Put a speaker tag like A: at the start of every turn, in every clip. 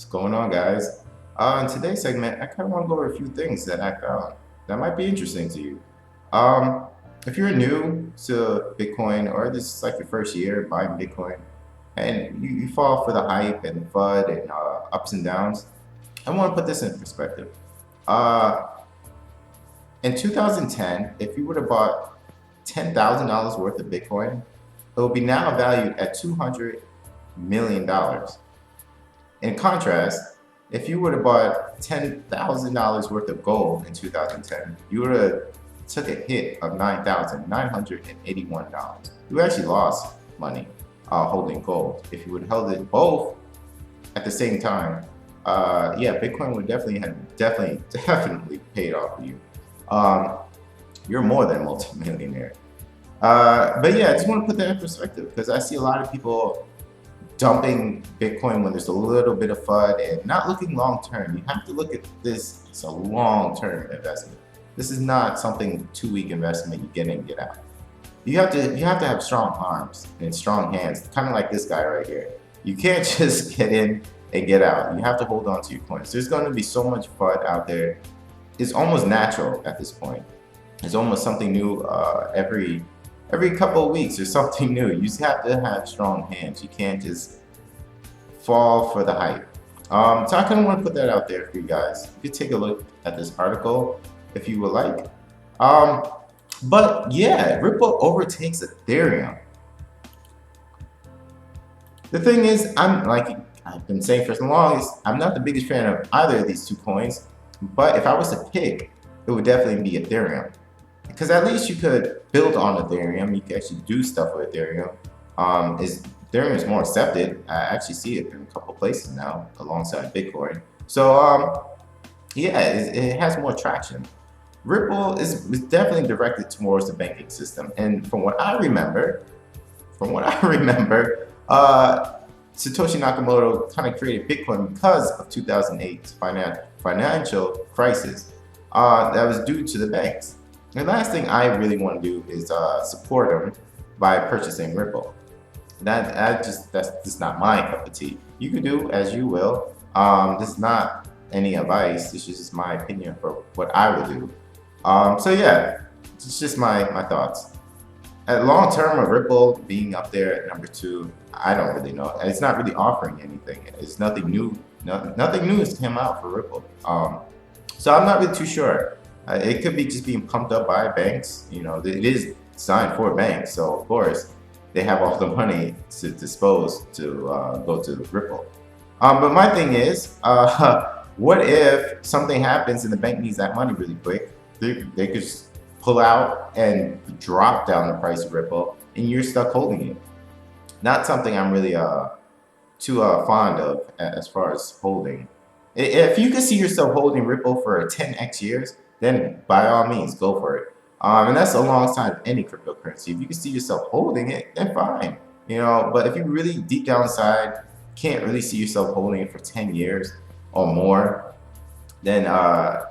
A: going on, guys? In today's segment, I kind of want to go over a few things that I found that might be interesting to you. Um, if you're new to Bitcoin or this is like your first year buying Bitcoin and you fall for the hype and FUD and ups and downs, I want to put this in perspective. Uh, in 2010, if you would have bought $10,000 worth of Bitcoin, it will be now valued at $200 million. In contrast, if you would have bought $10,000 worth of gold in 2010, you would have took a hit of $9,981. You actually lost money holding gold. If you would have held it both at the same time, yeah, Bitcoin would definitely paid off for you. Um, you're more than a multimillionaire. But yeah, I just want to put that in perspective because I see a lot of people dumping Bitcoin when there's a little bit of FUD and not looking long term. You have to look at this as a long term investment. This is not something 2 week investment you get in and get out. You have to have strong arms and strong hands, kind of like this guy right here. You can't just get in and get out. You have to hold on to your coins. There's going to be so much FUD out there. It's almost natural at this point. It's almost something new every couple of weeks. There's something new. You just have to have strong hands. You can't just fall for the hype. So I kind of want to put that out there for you guys. You could take a look at this article if you would like. But yeah, Ripple overtakes Ethereum. The thing is, I'm like I've been saying for so long, is I'm not the biggest fan of either of these two coins. But if I was to pick, it would definitely be Ethereum. Because at least you could build on Ethereum. You can actually do stuff with Ethereum. Ethereum is more accepted. I actually see it in a couple places now alongside Bitcoin. So yeah, it has more traction. Ripple is definitely directed towards the banking system. And from what I remember, Satoshi Nakamoto kind of created Bitcoin because of 2008's financial crisis that was due to the banks. The last thing I really want to do is support them by purchasing Ripple. That's just not my cup of tea. You can do as you will. This is not any advice. This is just my opinion for what I would do. So yeah, it's just my thoughts. At long term, of Ripple being up there at number two, I don't really know. It's not really offering anything. It's nothing new. Nothing new has come out for Ripple. So I'm not really too sure. It could be just being pumped up by banks. You know, it is designed for banks, so of course they have all the money to dispose to go to Ripple. But my thing is, what if something happens and the bank needs that money really quick? They could just pull out and drop down the price of Ripple, and you're stuck holding it. Not something I'm really too fond of as far as holding. If you can see yourself holding Ripple for 10x years, then by all means, go for it. And that's alongside any cryptocurrency. If you can see yourself holding it, then fine. You know, but if you really deep down inside can't really see yourself holding it for 10 years or more, then I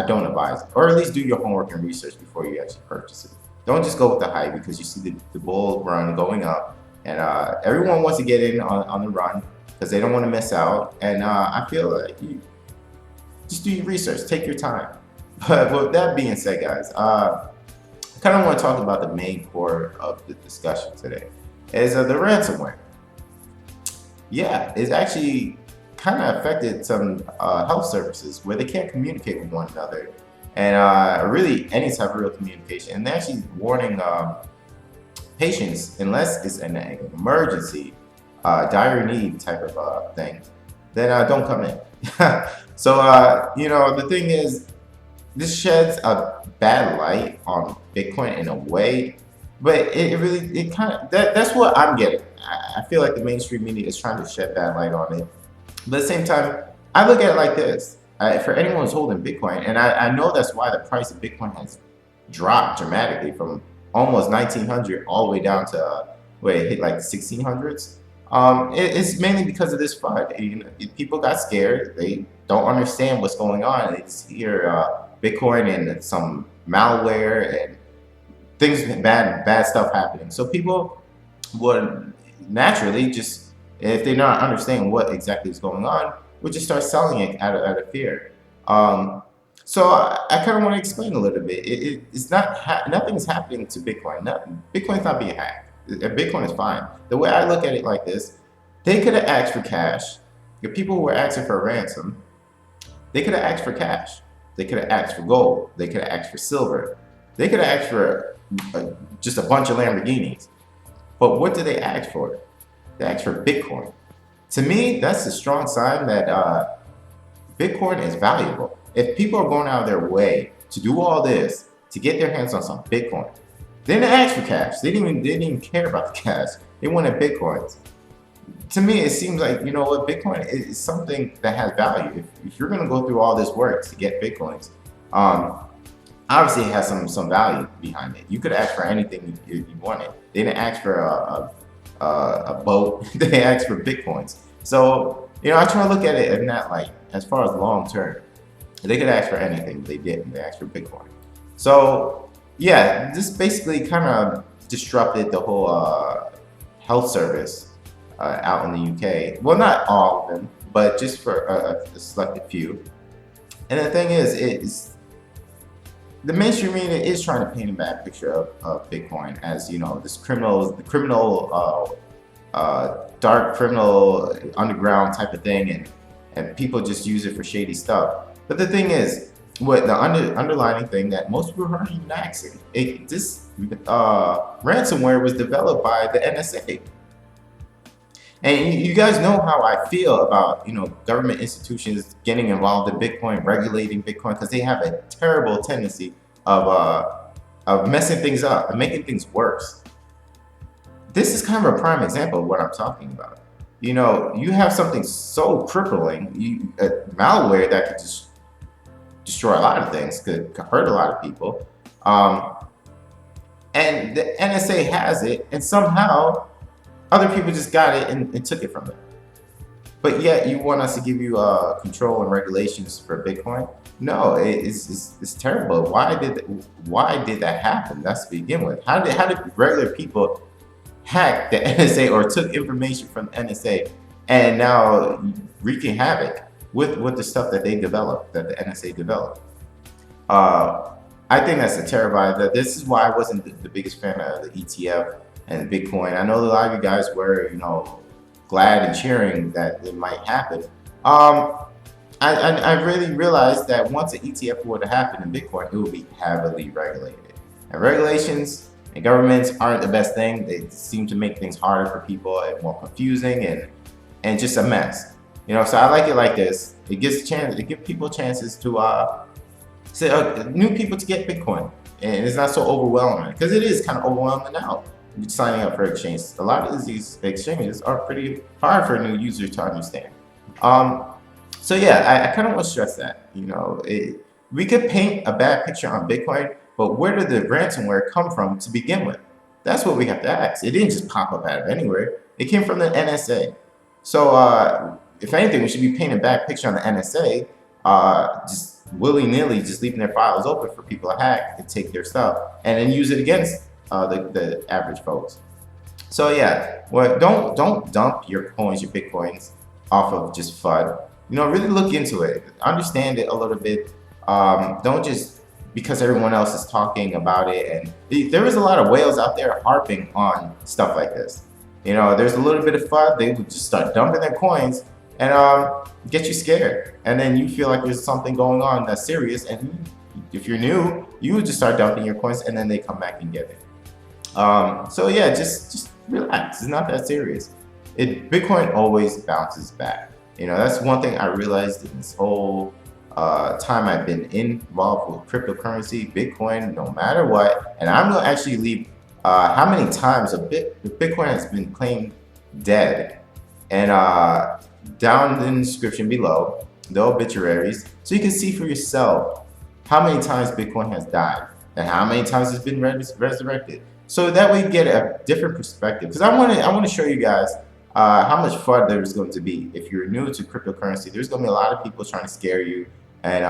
A: don't advise it. Or at least do your homework and research before you actually purchase it. Don't just go with the hype because you see the bull run going up, and everyone wants to get in on the run because they don't want to miss out. And I feel like you just do your research, take your time. But with that being said, guys, I kind of want to talk about the main core of the discussion today, is the ransomware. Yeah, it's actually kind of affected some health services where they can't communicate with one another, and really any type of real communication. And they're actually warning patients, unless it's an emergency, dire need type of thing, then don't come in. So you know, the thing is, this sheds a bad light on Bitcoin in a way, but it kind of that's what I'm getting. I feel like the mainstream media is trying to shed bad light on it. But at the same time, I look at it like this. For anyone who's holding Bitcoin, and I know that's why the price of Bitcoin has dropped dramatically from almost 1900 all the way down to where it hit like 1600s. It's mainly because of this FUD. You know, people got scared. They don't understand what's going on. They just hear Bitcoin and some malware and things, bad stuff happening. So people would naturally just And if they're not understanding what exactly is going on, we'll just start selling it out of fear. Um, so I kind of want to explain a little bit. It's not nothing's happening to Bitcoin. Bitcoin's not being hacked. Bitcoin is fine. The way I look at it like this, they could have asked for cash. The people who were asking for a ransom, they could have asked for cash. They could have asked for gold. They could have asked for silver. They could have asked for just a bunch of Lamborghinis. But what did they ask for? They asked for Bitcoin. To me, that's a strong sign that Bitcoin is valuable. If people are going out of their way to do all this to get their hands on some Bitcoin, they didn't ask for cash. They didn't even care about the cash. They wanted Bitcoins. To me, it seems like, you know what, Bitcoin is something that has value. If you're going to go through all this work to get Bitcoins, obviously it has some value behind it. You could ask for anything you wanted. They didn't ask for a boat. They asked for Bitcoins. So, you know, I try to look at it in that light. As far as long term, they could ask for anything. They didn't. They asked for Bitcoin. So, yeah, this basically kind of disrupted the whole health service out in the UK. Well, not all of them, but just for a selected few. And the thing is the mainstream media is trying to paint a bad picture of Bitcoin as, you know, this dark criminal underground type of thing, and people just use it for shady stuff. But the thing is, what the underlying thing that most people aren't even asking, this ransomware was developed by the NSA. And you guys know how I feel about, you know, government institutions getting involved in Bitcoin, regulating Bitcoin, because they have a terrible tendency of messing things up and making things worse. This is kind of a prime example of what I'm talking about. You know, you have something so crippling, malware that could just destroy a lot of things, could hurt a lot of people. And the NSA has it, and somehow other people just got it and took it from them. But yet you want us to give you control and regulations for Bitcoin? No, it's terrible. Why did that happen? That's to begin with. How did regular people hack the NSA or took information from the NSA and now wreaking havoc with the stuff that they developed, that the NSA developed? I think that's a terrible idea. This is why I wasn't the biggest fan of the ETF and Bitcoin. I know a lot of you guys were, you know, glad and cheering that it might happen. I really realized that once an ETF were to happen in Bitcoin, it would be heavily regulated. And regulations and governments aren't the best thing. They seem to make things harder for people and more confusing and just a mess. You know, so I like it like this. It gives people chances to new people to get Bitcoin, and it's not so overwhelming, because it is kind of overwhelming now. Signing up for exchanges. A lot of these exchanges are pretty hard for a new user to understand. So yeah, I kind of want to stress that, you know, we could paint a bad picture on Bitcoin, but where did the ransomware come from to begin with? That's what we have to ask. It didn't just pop up out of anywhere. It came from the NSA. So if anything, we should be painting a bad picture on the NSA, just willy-nilly just leaving their files open for people to hack and take their stuff and then use it against the average folks. So yeah, well, don't dump your coins, your Bitcoins off of just FUD. You know, really look into it, understand it a little bit. Don't just because everyone else is talking about it. And there is a lot of whales out there harping on stuff like this. You know, there's a little bit of FUD. They would just start dumping their coins and get you scared. And then you feel like there's something going on that's serious. And if you're new, you would just start dumping your coins, and then they come back and get it. So yeah, just relax. It's not that serious. Bitcoin always bounces back. You know, that's one thing I realized in this whole time I've been involved with cryptocurrency, Bitcoin, no matter what. And I'm gonna actually leave how many times Bitcoin has been claimed dead, and down in the description below, the obituaries, so you can see for yourself how many times Bitcoin has died and how many times it's been resurrected. So that way you get a different perspective. Because I want to show you guys how much FUD there's going to be. If you're new to cryptocurrency, there's going to be a lot of people trying to scare you and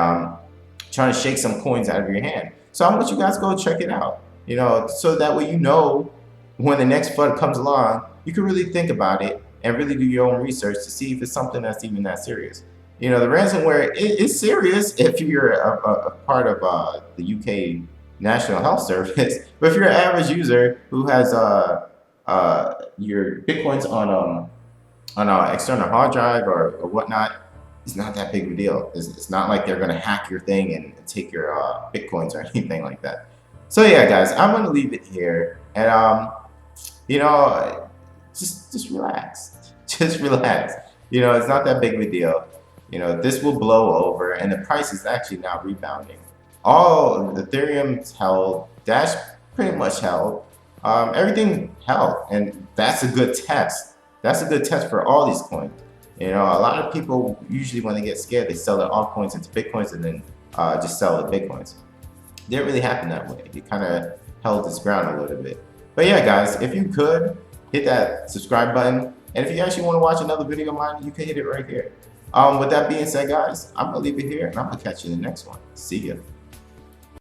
A: trying to shake some coins out of your hand. So I want you guys to go check it out. You know, so that way you know when the next FUD comes along, you can really think about it and really do your own research to see if it's something that's even that serious. You know, the ransomware is serious if you're a part of the UK National Health Service, but if you're an average user who has your bitcoins on an external hard drive or whatnot, it's not that big of a deal. It's not like they're gonna hack your thing and take your bitcoins or anything like that. So yeah, guys, I'm gonna leave it here, and you know, just relax, just relax. You know, it's not that big of a deal. You know, this will blow over, and the price is actually now rebounding. All Ethereum's held, Dash pretty much held, everything held, and that's a good test. That's a good test for all these coins. You know, a lot of people usually when they get scared, they sell their altcoins into bitcoins and then just sell the bitcoins. It didn't really happen that way. It kind of held its ground a little bit. But yeah, guys, if you could hit that subscribe button, and if you actually want to watch another video of mine, you can hit it right here. With that being said, guys, I'm gonna leave it here, and I'm gonna catch you in the next one. See ya.